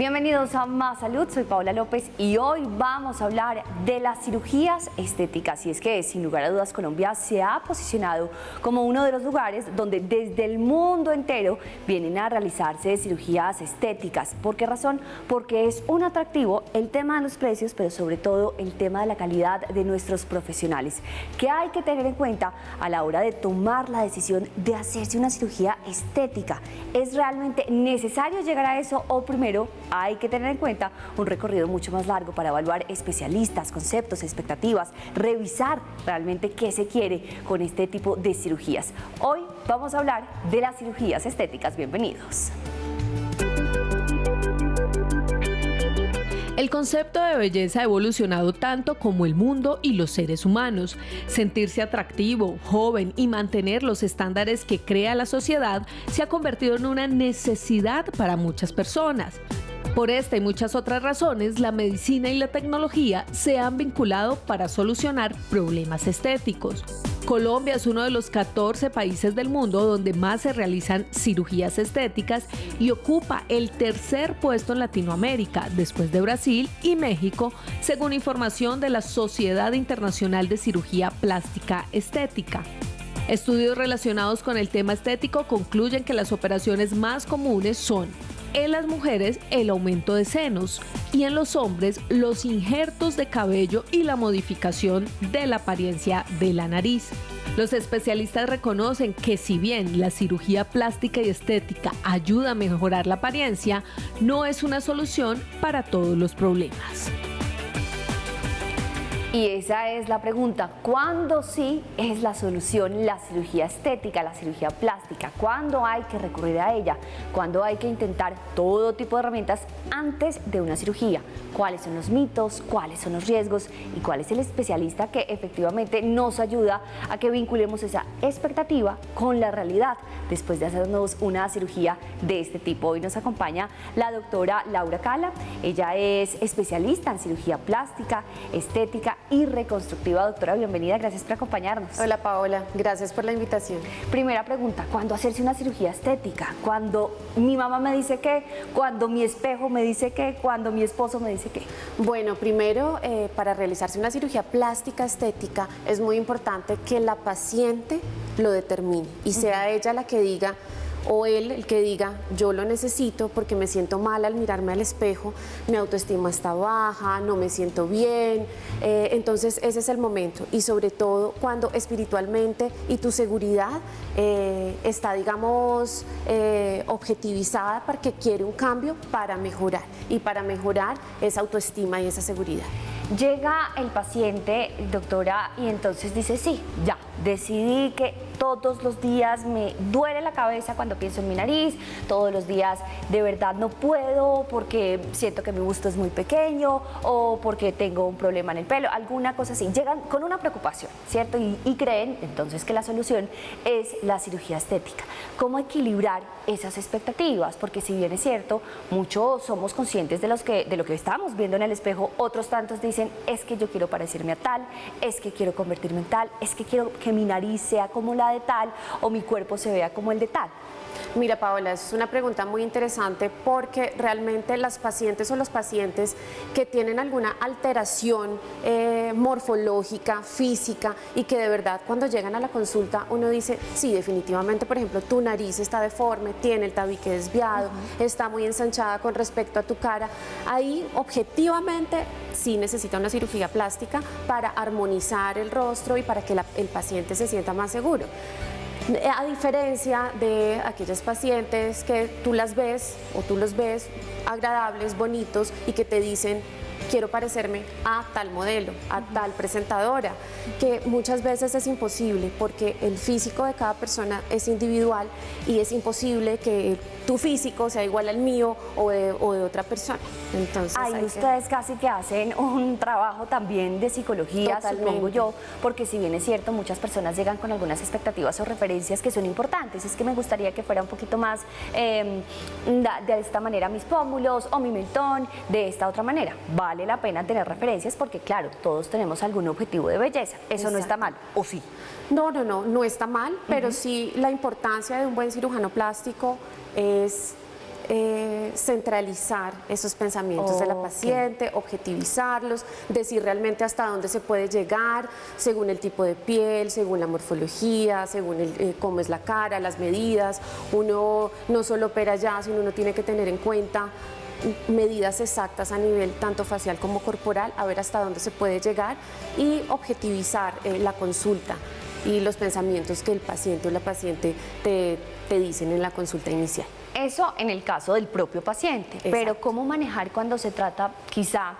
Bienvenidos a Más Salud, soy Paola López y hoy vamos a hablar de las cirugías estéticas. Y es que, sin lugar a dudas, Colombia se ha posicionado como uno de los lugares donde desde el mundo entero vienen a realizarse cirugías estéticas. ¿Por qué razón? Porque es un atractivo el tema de los precios, pero sobre todo el tema de la calidad de nuestros profesionales, que hay que tener en cuenta a la hora de tomar la decisión de hacerse una cirugía estética. ¿Es realmente necesario llegar a eso o primero hay que tener en cuenta un recorrido mucho más largo para evaluar especialistas, conceptos, expectativas, revisar realmente qué se quiere con este tipo de cirugías? Hoy vamos a hablar de las cirugías estéticas. Bienvenidos. El concepto de belleza ha evolucionado tanto como el mundo y los seres humanos. Sentirse atractivo, joven y mantener los estándares que crea la sociedad se ha convertido en una necesidad para muchas personas. Por esta y muchas otras razones, la medicina y la tecnología se han vinculado para solucionar problemas estéticos. Colombia es uno de los 14 países del mundo donde más se realizan cirugías estéticas y ocupa el tercer puesto en Latinoamérica, después de Brasil y México, según información de la Sociedad Internacional de Cirugía Plástica Estética. Estudios relacionados con el tema estético concluyen que las operaciones más comunes son: en las mujeres, el aumento de senos, y en los hombres, los injertos de cabello y la modificación de la apariencia de la nariz. Los especialistas reconocen que si bien la cirugía plástica y estética ayuda a mejorar la apariencia, no es una solución para todos los problemas. Y esa es la pregunta: ¿cuándo sí es la solución la cirugía estética, la cirugía plástica? ¿Cuándo hay que recurrir a ella? ¿Cuándo hay que intentar todo tipo de herramientas antes de una cirugía? ¿Cuáles son los mitos? ¿Cuáles son los riesgos? ¿Y cuál es el especialista que efectivamente nos ayuda a que vinculemos esa expectativa con la realidad después de hacernos una cirugía de este tipo? Hoy nos acompaña la doctora Laura Cala. Ella es especialista en cirugía plástica, estética y reconstructiva. Doctora, bienvenida, gracias por acompañarnos. Hola Paola, gracias por la invitación. Primera pregunta: ¿cuándo hacerse una cirugía estética? ¿Cuando mi mamá me dice qué? ¿Cuando mi espejo me dice qué? ¿Cuando mi esposo me dice qué? Bueno, primero, para realizarse una cirugía plástica estética es muy importante que la paciente lo determine y sea ella la que diga, o él el que diga: yo lo necesito porque me siento mal al mirarme al espejo, mi autoestima está baja, no me siento bien. Entonces ese es el momento, y sobre todo cuando espiritualmente y tu seguridad está, digamos, objetivizada porque quiere un cambio para mejorar, y para mejorar esa autoestima y esa seguridad. Llega el paciente, doctora, y entonces dice: sí, ya, decidí que todos los días me duele la cabeza cuando pienso en mi nariz, todos los días de verdad no puedo porque siento que mi busto es muy pequeño o porque tengo un problema en el pelo, alguna cosa así. Llegan con una preocupación, ¿cierto? Y creen entonces que la solución es la cirugía estética. ¿Cómo equilibrar esas expectativas? Porque si bien es cierto, muchos somos conscientes de lo que estamos viendo en el espejo, otros tantos dicen: es que yo quiero parecerme a tal, es que quiero convertirme en tal, es que quiero que mi nariz sea como la de tal o mi cuerpo se vea como el de tal. Mira Paola, es una pregunta muy interesante porque realmente las pacientes o los pacientes que tienen alguna alteración morfológica, física, y que de verdad cuando llegan a la consulta uno dice: sí, definitivamente, por ejemplo, tu nariz está deforme, tiene el tabique desviado, está muy ensanchada con respecto a tu cara, ahí objetivamente sí necesita una cirugía plástica para armonizar el rostro y para que el paciente se sienta más seguro. A diferencia de aquellas pacientes que tú las ves o tú los ves agradables, bonitos, y que te dicen: quiero parecerme a tal modelo, a tal presentadora, que muchas veces es imposible porque el físico de cada persona es individual y es imposible que tu físico sea igual al mío o de otra persona. Entonces, ahí ustedes casi que hacen un trabajo también de psicología, totalmente, supongo yo, porque si bien es cierto, muchas personas llegan con algunas expectativas o referencias que son importantes. Es que me gustaría que fuera un poquito más de esta manera mis pómulos o mi mentón, de esta otra manera. Vale la pena tener referencias porque, claro, todos tenemos algún objetivo de belleza. Eso no está mal, ¿o sí? No está mal, pero sí la importancia de un buen cirujano plástico es centralizar esos pensamientos de la paciente, objetivizarlos, decir realmente hasta dónde se puede llegar, según el tipo de piel, según la morfología, según cómo es la cara, las medidas. Uno no solo opera ya, sino uno tiene que tener en cuenta medidas exactas a nivel tanto facial como corporal, a ver hasta dónde se puede llegar y objetivizar la consulta y los pensamientos que el paciente o la paciente te dicen en la consulta inicial. Eso en el caso del propio paciente. Exacto. Pero ¿cómo manejar cuando se trata quizá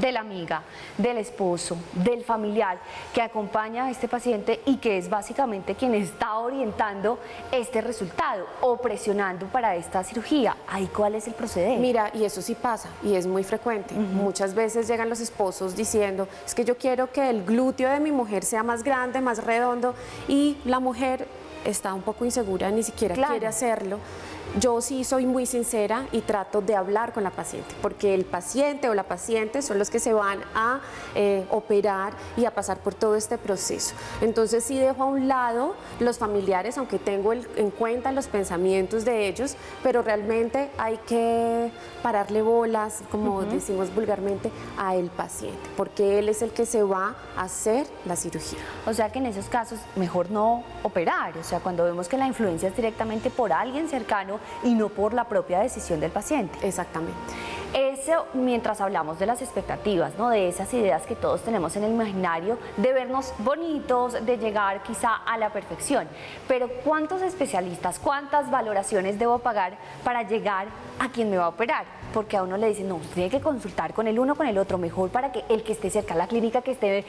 de la amiga, del esposo, del familiar que acompaña a este paciente y que es básicamente quien está orientando este resultado o presionando para esta cirugía? ¿Ahí cuál es el proceder? Mira, y eso sí pasa y es muy frecuente. Muchas veces llegan los esposos diciendo, es que yo quiero que el glúteo de mi mujer sea más grande, más redondo, y la mujer está un poco insegura, ni siquiera quiere hacerlo. Yo sí soy muy sincera y trato de hablar con la paciente, porque el paciente o la paciente son los que se van a operar y a pasar por todo este proceso. Entonces sí dejo a un lado los familiares, aunque tengo en cuenta los pensamientos de ellos, pero realmente hay que pararle bolas, como decimos vulgarmente, a el paciente, porque él es el que se va a hacer la cirugía. O sea que en esos casos mejor no operar, o sea, cuando vemos que la influencia es directamente por alguien cercano y no por la propia decisión del paciente. Exactamente. Eso mientras hablamos de las expectativas, ¿no? De esas ideas que todos tenemos en el imaginario de vernos bonitos, de llegar quizá a la perfección. Pero ¿cuántos especialistas, cuántas valoraciones debo pagar para llegar a quien me va a operar? Porque a uno le dicen, no, usted tiene que consultar con el uno, con el otro, mejor para que el que esté cerca a la clínica, que esté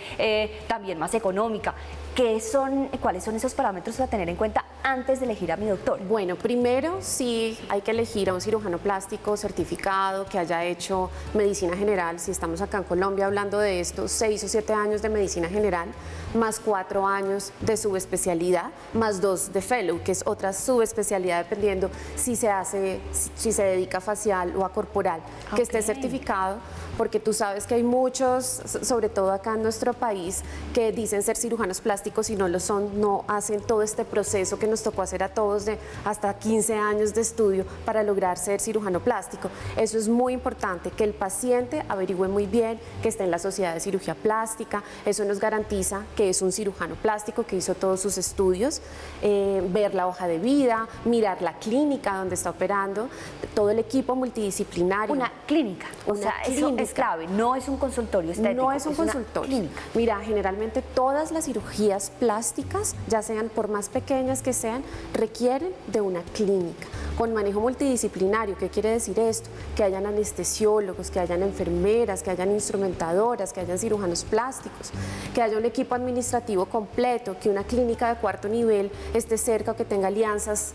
también más económica. ¿Cuáles son esos parámetros a tener en cuenta antes de elegir a mi doctor? Bueno, primero sí hay que elegir a un cirujano plástico certificado que haya hecho medicina general. Si estamos acá en Colombia hablando de esto, 6 o 7 años de medicina general, más 4 años de subespecialidad, más 2 de fellow, que es otra subespecialidad dependiendo si se dedica a facial o a corporal, que esté certificado, porque tú sabes que hay muchos, sobre todo acá en nuestro país, que dicen ser cirujanos plásticos y no lo son, no hacen todo este proceso que nos tocó hacer a todos de hasta 15 años de estudio para lograr ser cirujano plástico. Eso es muy importante, que el paciente averigüe muy bien que esté en la Sociedad de Cirugía Plástica. Eso nos garantiza que es un cirujano plástico que hizo todos sus estudios, ver la hoja de vida, mirar la clínica donde está operando, todo el equipo multidisciplinario. Una clínica, o sea, eso es clave, no es un consultorio estético. No es un consultorio. Mira, generalmente todas las cirugías plásticas, ya sean por más pequeñas que sean, requieren de una clínica con manejo multidisciplinario. ¿Qué quiere decir esto? Que hayan anestesiólogos, que hayan enfermeras, que hayan instrumentadoras, que hayan cirujanos plásticos, que haya un equipo administrativo completo, que una clínica de cuarto nivel esté cerca o que tenga alianzas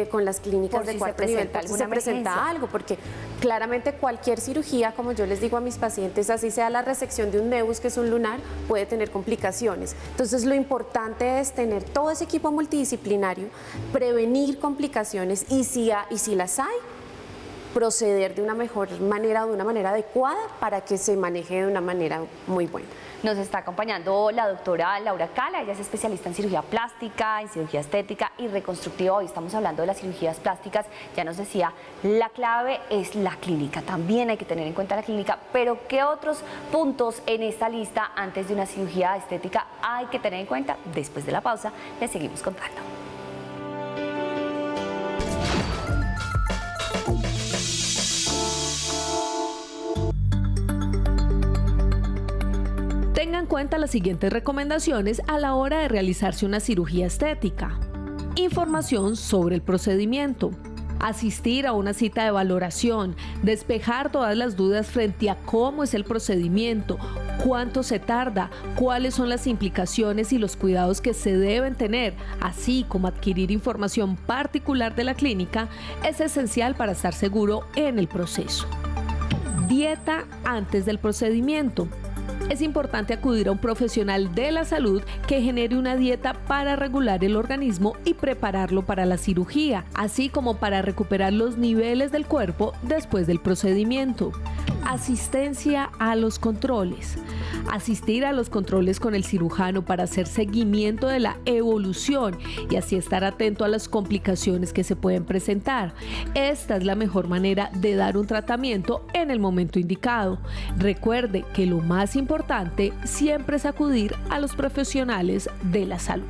con las clínicas de cuarto nivel por si se presenta algo, porque claramente cualquier cirugía, como yo les digo a mis pacientes, así sea la resección de un nevus, que es un lunar, puede tener complicaciones. Entonces lo importante es tener todo ese equipo multidisciplinario, prevenir complicaciones y si las hay, proceder de una mejor manera o de una manera adecuada para que se maneje de una manera muy buena. Nos está acompañando la doctora Laura Cala, ella es especialista en cirugía plástica, en cirugía estética y reconstructiva. Hoy estamos hablando de las cirugías plásticas. Ya nos decía, la clave es la clínica, también hay que tener en cuenta la clínica, pero ¿qué otros puntos en esta lista antes de una cirugía estética hay que tener en cuenta? Después de la pausa les seguimos contando. Tenga en cuenta las siguientes recomendaciones a la hora de realizarse una cirugía estética. Información sobre el procedimiento. Asistir a una cita de valoración, despejar todas las dudas frente a cómo es el procedimiento, cuánto se tarda, cuáles son las implicaciones y los cuidados que se deben tener, así como adquirir información particular de la clínica, es esencial para estar seguro en el proceso. Dieta antes del procedimiento. Es importante acudir a un profesional de la salud que genere una dieta para regular el organismo y prepararlo para la cirugía, así como para recuperar los niveles del cuerpo después del procedimiento. Asistencia a los controles. Asistir a los controles con el cirujano para hacer seguimiento de la evolución y así estar atento a las complicaciones que se pueden presentar. Esta es la mejor manera de dar un tratamiento en el momento indicado. Recuerde que lo más importante siempre es acudir a los profesionales de la salud.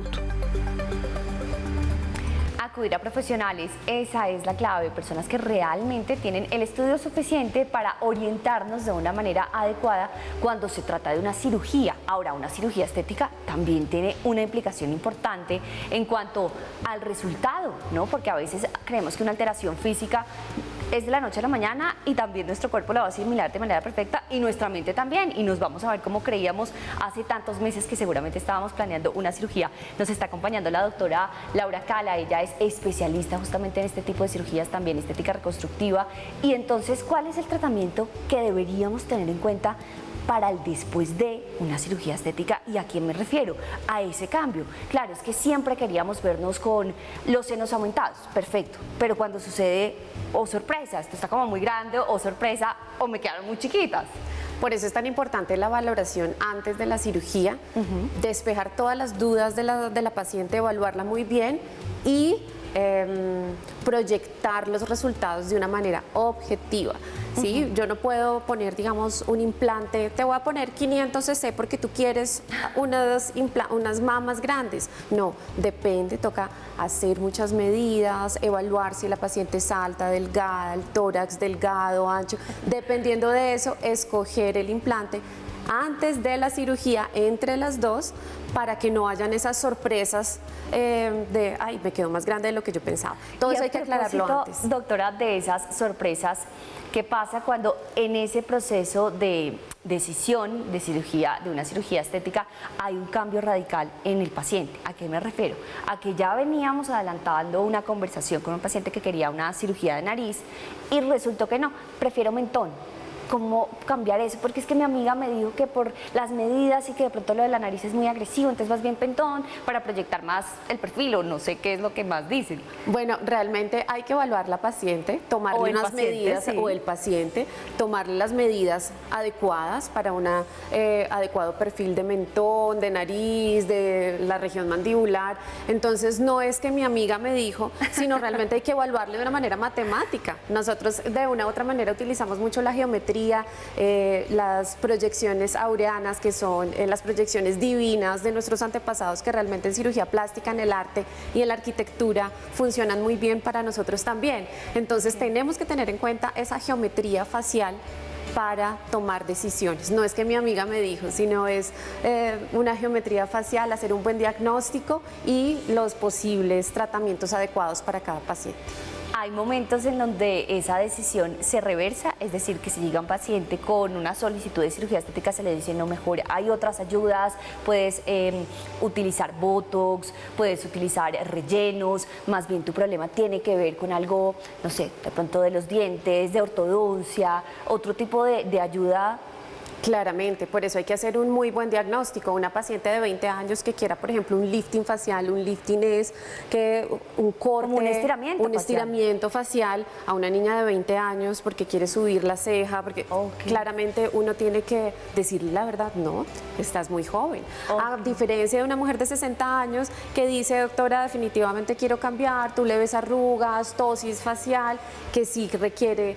Acudir a profesionales, esa es la clave, personas que realmente tienen el estudio suficiente para orientarnos de una manera adecuada cuando se trata de una cirugía. Ahora, una cirugía estética también tiene una implicación importante en cuanto al resultado, ¿no? Porque a veces creemos que una alteración física es de la noche a la mañana y también nuestro cuerpo la va a asimilar de manera perfecta y nuestra mente también, y nos vamos a ver como creíamos hace tantos meses que seguramente estábamos planeando una cirugía. Nos está acompañando la doctora Laura Cala, ella es especialista justamente en este tipo de cirugías, también estética reconstructiva. Y entonces, ¿cuál es el tratamiento que deberíamos tener en cuenta para el después de una cirugía estética? ¿Y a quién me refiero? A ese cambio. Claro, es que siempre queríamos vernos con los senos aumentados, perfecto, pero cuando sucede, oh sorpresa, esto está como muy grande, o sorpresa, o me quedaron muy chiquitas. Por eso es tan importante la valoración antes de la cirugía, despejar todas las dudas de la paciente, evaluarla muy bien y proyectar los resultados de una manera objetiva. ¿Sí? Yo no puedo poner, digamos, un implante, te voy a poner 500 cc porque tú quieres unas mamas grandes. No, depende, toca hacer muchas medidas, evaluar si la paciente es alta, delgada, el tórax delgado, ancho. Dependiendo de eso, escoger el implante antes de la cirugía, entre las dos, para que no hayan esas sorpresas de, ay, me quedó más grande de lo que yo pensaba. Todo eso hay que aclararlo antes. Doctora, de esas sorpresas, ¿qué pasa cuando en ese proceso de decisión de cirugía, de una cirugía estética, hay un cambio radical en el paciente? ¿A qué me refiero? A que ya veníamos adelantando una conversación con un paciente que quería una cirugía de nariz y resultó que no, prefiero mentón. ¿Cómo cambiar eso? Porque es que mi amiga me dijo que por las medidas y que de pronto lo de la nariz es muy agresivo, entonces vas bien pentón para proyectar más el perfil, o no sé qué es lo que más dicen. Bueno, realmente hay que evaluar la paciente, tomarle unas medidas, sí, o el paciente, tomarle las medidas adecuadas para un adecuado perfil de mentón, de nariz, de la región mandibular. Entonces no es que mi amiga me dijo, sino realmente hay que evaluarle de una manera matemática. Nosotros de una u otra manera utilizamos mucho la geometría, las proyecciones aureanas, que son las proyecciones divinas de nuestros antepasados, que realmente en cirugía plástica, en el arte y en la arquitectura funcionan muy bien para nosotros también. Entonces tenemos que tener en cuenta esa geometría facial para tomar decisiones. No es que mi amiga me dijo, sino es una geometría facial, hacer un buen diagnóstico y los posibles tratamientos adecuados para cada paciente. Hay momentos en donde esa decisión se reversa, es decir, que si llega un paciente con una solicitud de cirugía estética se le dice no, mejor hay otras ayudas, puedes utilizar botox, puedes utilizar rellenos, más bien tu problema tiene que ver con algo, no sé, de pronto de los dientes, de ortodoncia, otro tipo de ayuda. Claramente, por eso hay que hacer un muy buen diagnóstico. Una paciente de 20 años que quiera, por ejemplo, un lifting facial, un lifting es que un corte, como un estiramiento facial a una niña de 20 años porque quiere subir la ceja, porque claramente uno tiene que decirle la verdad, no, estás muy joven. A diferencia de una mujer de 60 años que dice, doctora, definitivamente quiero cambiar, tú le ves arrugas, tosis facial, que sí requiere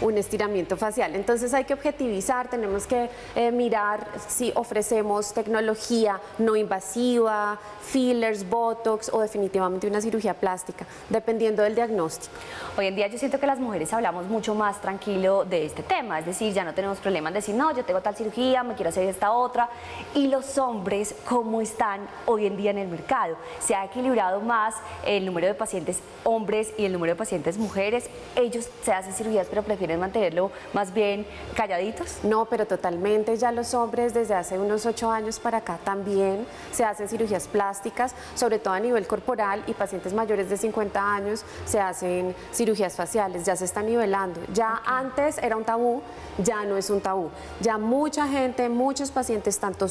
un estiramiento facial. Entonces hay que objetivizar, tenemos que mirar si ofrecemos tecnología no invasiva, fillers, botox o definitivamente una cirugía plástica, dependiendo del diagnóstico. Hoy en día yo siento que las mujeres hablamos mucho más tranquilo de este tema, es decir, ya no tenemos problema en decir, no, yo tengo tal cirugía, me quiero hacer esta otra. Y los hombres, ¿cómo están hoy en día en el mercado? ¿Se ha equilibrado más el número de pacientes hombres y el número de pacientes mujeres? ¿Ellos se hacen cirugías pero prefieren mantenerlo más bien calladitos? No, pero Bueno, totalmente. Ya los hombres desde hace unos 8 años para acá también se hacen cirugías plásticas, sobre todo a nivel corporal, y pacientes mayores de 50 años se hacen cirugías faciales, ya se está nivelando. Ya antes era un tabú, ya no es un tabú. Ya mucha gente, muchos pacientes, tanto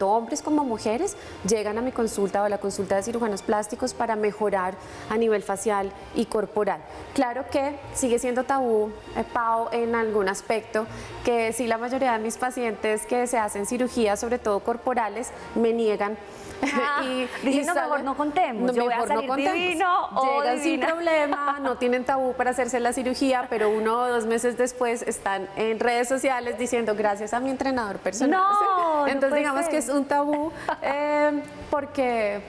hombres como mujeres, llegan a mi consulta o a la consulta de cirujanos plásticos para mejorar a nivel facial y corporal. Claro que sigue siendo tabú, Pau, en algún aspecto, que sí, la mayoría de mis pacientes que se hacen cirugías, sobre todo corporales, me niegan. Dicen, no, mejor no contemos, yo voy a salir divino o llegan sin divina. problema, no tienen tabú para hacerse la cirugía, pero 1 o 2 meses después están en redes sociales diciendo gracias a mi entrenador personal. No, entonces no digamos puede que ser. es un tabú porque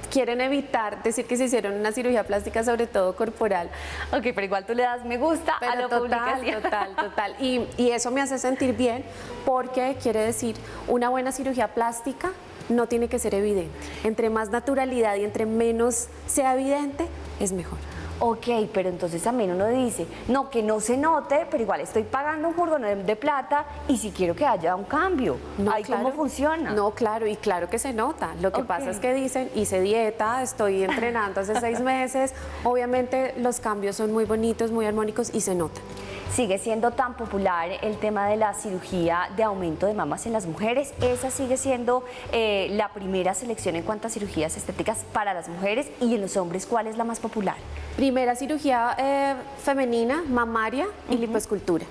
quieren evitar decir que se hicieron una cirugía plástica, sobre todo corporal. Ok, pero igual tú le das me gusta a Pero la total, publicación. total. Y eso me hace sentir bien porque quiere decir, una buena cirugía plástica no tiene que ser evidente. Entre más naturalidad y entre menos sea evidente, es mejor. Ok, pero entonces también uno dice, no, que no se note, pero igual estoy pagando un furgón de plata y si quiero que haya un cambio. No, Ahí claro. ¿Cómo funciona? No, claro, y claro que se nota. Lo que Ok. pasa es que dicen, hice dieta, estoy entrenando hace 6 meses. Obviamente los cambios son muy bonitos, muy armónicos y se nota. ¿Sigue siendo tan popular el tema de la cirugía de aumento de mamas en las mujeres? ¿Esa sigue siendo la primera selección en cuanto a cirugías estéticas para las mujeres? ¿Y en los hombres cuál es la más popular? Primera cirugía femenina, mamaria y lipoescultura.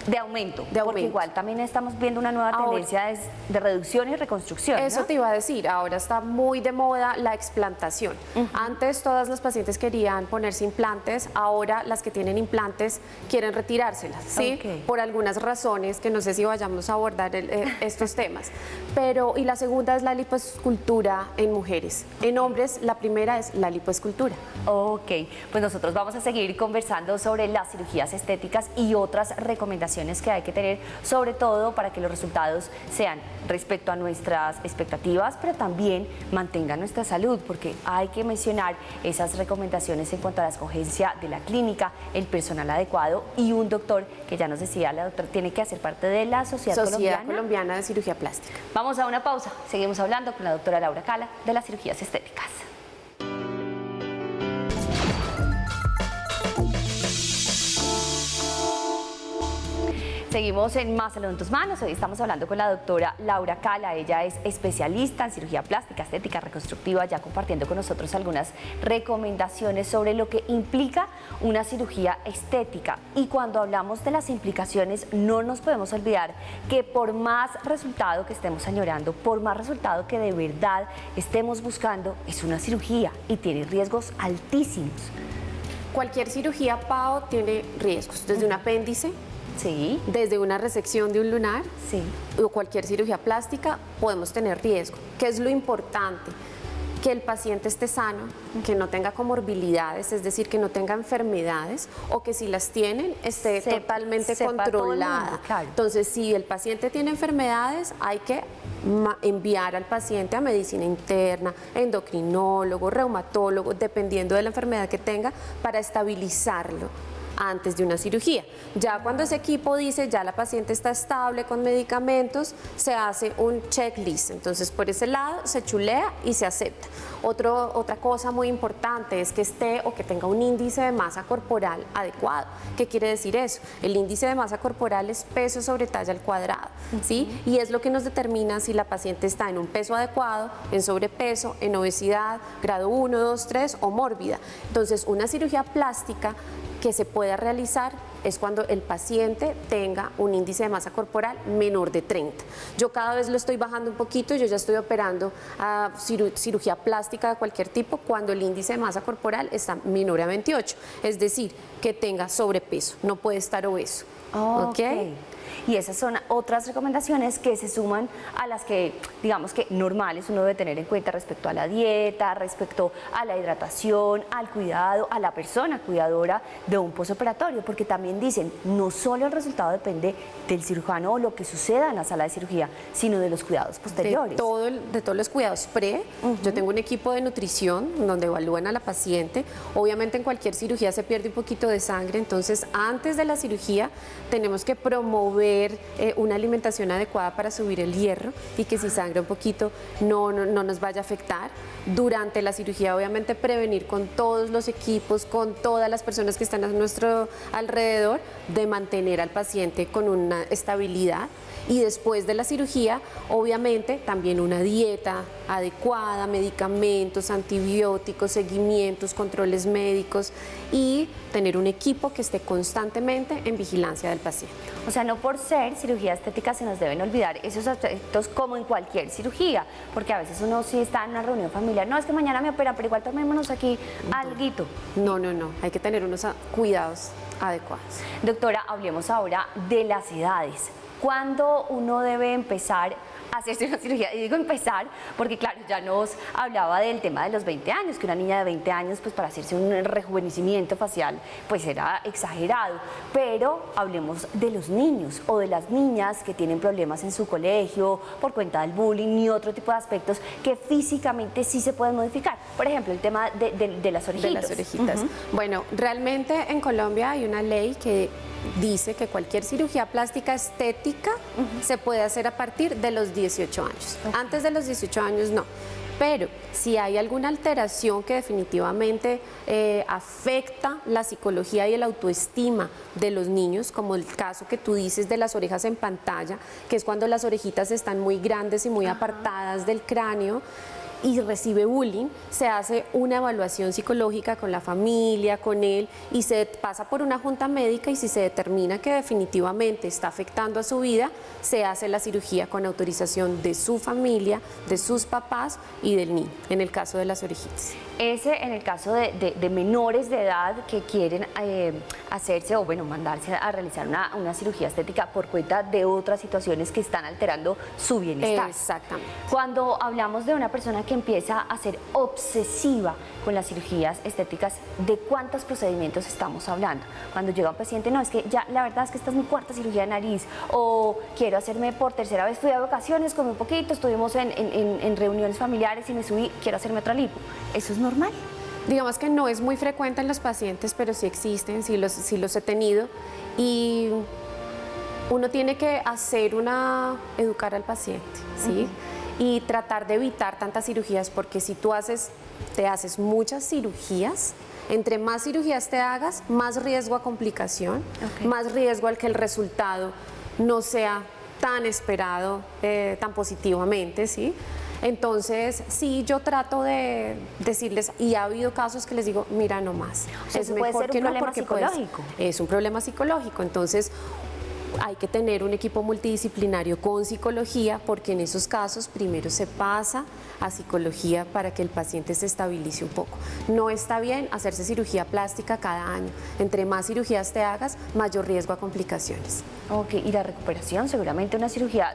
De aumento, De porque aumento. igual también estamos viendo una nueva Ahora- tendencia de reducción y reconstrucción, ¿no? Eso te iba a decir, ahora está muy de moda la explantación. Antes todas las pacientes querían ponerse implantes, ahora las que tienen implantes quieren retirárselas, ¿sí? Ok. Por algunas razones que no sé si vayamos a abordar estos temas. Pero, y la segunda es la lipoescultura en mujeres. En hombres, la primera es la lipoescultura. Ok, pues nosotros vamos a seguir conversando sobre las cirugías estéticas y otras recomendaciones que hay que tener, sobre todo para que los resultados sean respecto a nuestras expectativas, pero también mantengan nuestra salud, porque hay que mencionar esas recomendaciones en cuanto a la escogencia de la clínica, el personal adecuado y un doctor que ya nos decía la doctora tiene que hacer parte de la Sociedad Colombiana de Cirugía Plástica. Vamos a una pausa, seguimos hablando con la doctora Laura Cala de las cirugías estéticas. Seguimos en Más Salud en tus manos. Hoy estamos hablando con la doctora Laura Cala. Ella es especialista en cirugía plástica, estética, reconstructiva, ya compartiendo con nosotros algunas recomendaciones sobre lo que implica una cirugía estética. Y cuando hablamos de las implicaciones, no nos podemos olvidar que por más resultado que estemos añorando, por más resultado que de verdad estemos buscando, es una cirugía y tiene riesgos altísimos. Cualquier cirugía, Pau, tiene riesgos, desde un apéndice, Sí, desde una resección de un lunar, sí. o cualquier cirugía plástica, podemos tener riesgo. ¿Qué es lo importante? Que el paciente esté sano, que no tenga comorbilidades, es decir, que no tenga enfermedades, o que si las tienen esté totalmente sepa todo el controlada. mundo, claro. Entonces, si el paciente tiene enfermedades, hay que enviar al paciente a medicina interna, endocrinólogo, reumatólogo, dependiendo de la enfermedad que tenga, para estabilizarlo antes de una cirugía. Ya cuando ese equipo dice ya la paciente está estable con medicamentos, se hace un checklist. Entonces por ese lado se chulea y se acepta. Otra cosa muy importante es que esté o que tenga un índice de masa corporal adecuado. ¿Qué quiere decir eso? El índice de masa corporal es peso sobre talla al cuadrado, ¿sí? Y es lo que nos determina si la paciente está en un peso adecuado, en sobrepeso, en obesidad, grado 1, 2, 3 o mórbida. Entonces una cirugía plástica que se pueda realizar es cuando el paciente tenga un índice de masa corporal menor de 30. Yo cada vez lo estoy bajando un poquito, yo ya estoy operando a cirugía plástica de cualquier tipo cuando el índice de masa corporal está menor a 28, es decir, que tenga sobrepeso, no puede estar obeso. Ok. Y esas son otras recomendaciones que se suman a las que, digamos que normales uno debe tener en cuenta respecto a la dieta, respecto a la hidratación, al cuidado, a la persona cuidadora de un posoperatorio, porque también dicen, no solo el resultado depende del cirujano o lo que suceda en la sala de cirugía, sino de los cuidados posteriores. De todos los cuidados pre. Yo tengo un equipo de nutrición donde evalúan a la paciente. Obviamente en cualquier cirugía se pierde un poquito de sangre, entonces antes de la cirugía tenemos que promover promover una alimentación adecuada para subir el hierro y que si sangra un poquito no nos vaya a afectar. Durante la cirugía, obviamente, prevenir con todos los equipos, con todas las personas que están a nuestro alrededor, de mantener al paciente con una estabilidad. Y después de la cirugía, obviamente, también una dieta adecuada, medicamentos, antibióticos, seguimientos, controles médicos y tener un equipo que esté constantemente en vigilancia del paciente. O sea, no por ser cirugía estética se nos deben olvidar esos aspectos como en cualquier cirugía, porque a veces uno sí está en una reunión familiar, no, es que mañana me operan, pero igual tomémonos aquí alguito. No, hay que tener unos cuidados adecuados. Doctora, hablemos ahora de las edades. ¿Cuándo uno debe empezar a hacerse una cirugía? Y digo empezar porque, claro, ya nos hablaba del tema de los 20 años, que una niña de 20 años, pues para hacerse un rejuvenecimiento facial, pues era exagerado. Pero hablemos de los niños o de las niñas que tienen problemas en su colegio por cuenta del bullying y otro tipo de aspectos que físicamente sí se pueden modificar. Por ejemplo, el tema de las orejitas. De las orejitas. Bueno, realmente en Colombia hay una ley que dice que cualquier cirugía plástica estética se puede hacer a partir de los 18 años. Antes de los 18 años no. Pero si hay alguna alteración que definitivamente afecta la psicología y la autoestima de los niños, como el caso que tú dices de las orejas en pantalla, que es cuando las orejitas están muy grandes y muy apartadas del cráneo, y recibe bullying, se hace una evaluación psicológica con la familia, con él, y se pasa por una junta médica y si se determina que definitivamente está afectando a su vida, se hace la cirugía con autorización de su familia, de sus papás y del niño, en el caso de las orejitas. Ese en el caso de menores de edad que quieren hacerse o bueno, mandarse a realizar una cirugía estética por cuenta de otras situaciones que están alterando su bienestar. Exactamente. Cuando hablamos de una persona que empieza a ser obsesiva con las cirugías estéticas, ¿de cuántos procedimientos estamos hablando? Cuando llega un paciente, no, es que ya la verdad es que esta es mi cuarta cirugía de nariz, o quiero hacerme por tercera vez, fui de vacaciones, comí un poquito, estuvimos en reuniones familiares y me subí, quiero hacerme otra lipo. ¿Eso es normal? Digamos que no es muy frecuente en los pacientes, pero sí existen, sí los he tenido, y uno tiene que educar al paciente, ¿sí? Y tratar de evitar tantas cirugías, porque si te haces muchas cirugías, entre más cirugías te hagas, más riesgo a complicación, más riesgo al que el resultado no sea tan esperado, tan positivamente, ¿sí? Entonces, sí, yo trato de decirles, y ha habido casos que les digo, mira, no más. O sea, es mejor que no, porque psicológico. Es un problema psicológico, entonces hay que tener un equipo multidisciplinario con psicología, porque en esos casos primero se pasa a psicología para que el paciente se estabilice un poco. No está bien hacerse cirugía plástica cada año. Entre más cirugías te hagas, mayor riesgo a complicaciones. Ok, y la recuperación, seguramente una cirugía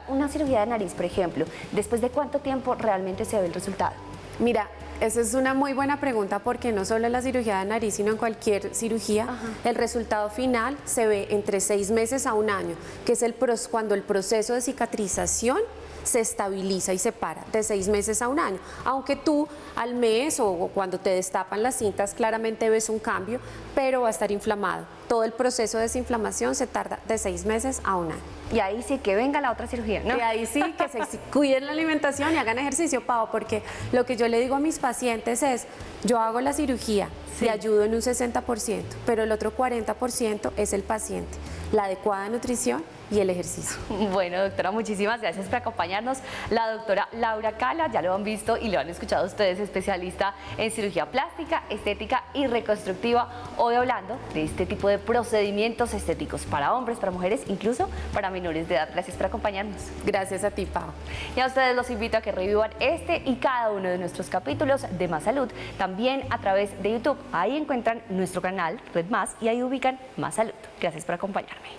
de nariz, por ejemplo, ¿después de cuánto tiempo realmente se ve el resultado? Mira, esa es una muy buena pregunta, porque no solo en la cirugía de nariz, sino en cualquier cirugía, el resultado final se ve entre 6 meses a 1 año, que es cuando el proceso de cicatrización se estabiliza y se para, de 6 meses a 1 año. Aunque tú al mes o cuando te destapan las cintas claramente ves un cambio, pero va a estar inflamado. Todo el proceso de desinflamación se tarda de 6 meses a 1 año. Y ahí sí que venga la otra cirugía, ¿no? Y ahí sí que se cuiden la alimentación y hagan ejercicio, Pau, porque lo que yo le digo a mis pacientes es, yo hago la cirugía, te ayudo en un 60%, pero el otro 40% es el paciente, la adecuada nutrición y el ejercicio. Bueno, doctora, muchísimas gracias por acompañarnos. La doctora Laura Cala, ya lo han visto y lo han escuchado ustedes, especialista en cirugía plástica, estética y reconstructiva, hoy hablando de este tipo de procedimientos estéticos para hombres, para mujeres, incluso para menores de edad. Gracias por acompañarnos. Gracias a ti, Pau. Y a ustedes los invito a que revivan este y cada uno de nuestros capítulos de Más Salud, también a través de YouTube. Ahí encuentran nuestro canal Red Más y ahí ubican Más Salud. Gracias por acompañarme.